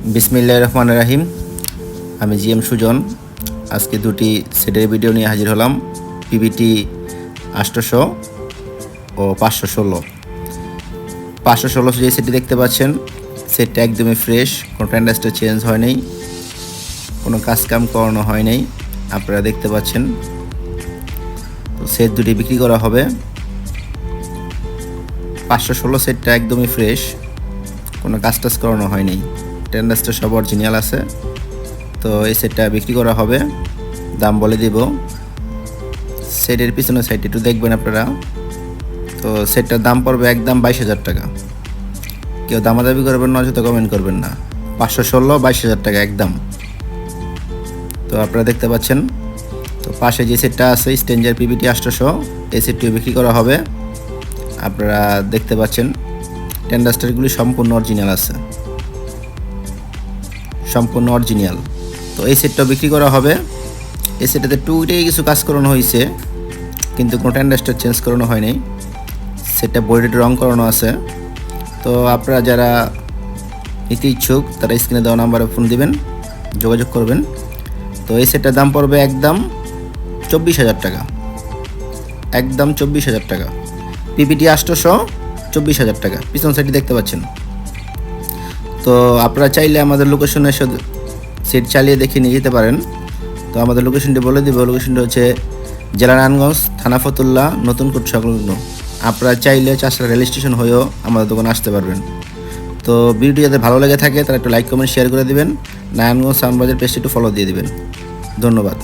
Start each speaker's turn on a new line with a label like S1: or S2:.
S1: বিসমিল্লাহির রহমানির রহিম। আমি জিএম সুজন। আজকে দুটি সেটের ভিডিও নিয়ে হাজির হলাম। পিভিটি 800 ও 516। 516 যে সেটটি দেখতে পাচ্ছেন, সেটটা একদমই ফ্রেশ, কোনো ট্যান্ডাসটা চেঞ্জ হয় নাই, কোনো কাজকাম করানো হয় নাই, আপনারা দেখতে পাচ্ছেন। তো সেট দুটি বিক্রি করা হবে। 516 সেটটা একদমই ফ্রেশ, কোনো কাজ টাজ করানো হয়নি, ট্যান্ডাসটা সব অরিজিনাল আছে। তো এই সেটটা বিক্রি করা হবে, দাম বলে দিব। সেটের পিছনের সাইড একটু দেখবেন আপনারা। তো সেটটার দাম পড়বে একদম 22,000 টাকা। কেউ দামাদামি করবেন না, অযথা কমেন্ট করবেন না। 516 22,000 টাকা একদম। তো আপনারা দেখতে পাচ্ছেন। তো পাশে যে সেটটা আছে স্ট্রেঞ্জার পিভিটি 800, এই সেটটিও বিক্রি করা হবে। আপনারা দেখতে পাচ্ছেন ট্যান্ডাস্টারগুলি সম্পূর্ণ অরিজিনাল আছে, সম্পূর্ণ অরিজিনাল। তো এই সেটটাও বিক্রি করা হবে। এই সেটটাতে টুইটাই কিছু কাজ করানো হয়েছে, কিন্তু কোনো ট্যান্ডাস্টার চেঞ্জ করানো হয়নি। সেটটা বডিতে রং করানো আছে। তো আপনারা যারা নিতে ইচ্ছুক তারা স্ক্রিনে দেওয়া নাম্বারে ফোন দিবেন, যোগাযোগ করবেন। তো এই সেটটার দাম পড়বে একদম 24,000 টাকা, একদম 24,000 টাকা। পিভিটি 800 24,000 টাকা। পিছন সাইডে দেখতে পাচ্ছেন। তো আপনারা চাইলে আমাদের লোকেশনে এসে সেট চালিয়ে দেখে নিয়ে যেতে পারেন। তো আমাদের লোকেশনটি বলে দিব। লোকেশনটি হচ্ছে জেলা নারায়ণগঞ্জ, থানা ফতুল্লা, নতুন কোট সংলগ্ন। আপনারা চাইলে চাষড়া রেল স্টেশন হয়েও আমাদের দোকানে আসতে পারবেন। তো ভিডিওটি যাদের ভালো লেগে থাকে তারা একটু লাইক কমেন্ট শেয়ার করে দিবেন। নারায়ণগঞ্জ সাউন্ড বাজার পেজটি একটু ফলো দিয়ে দিবেন। ধন্যবাদ।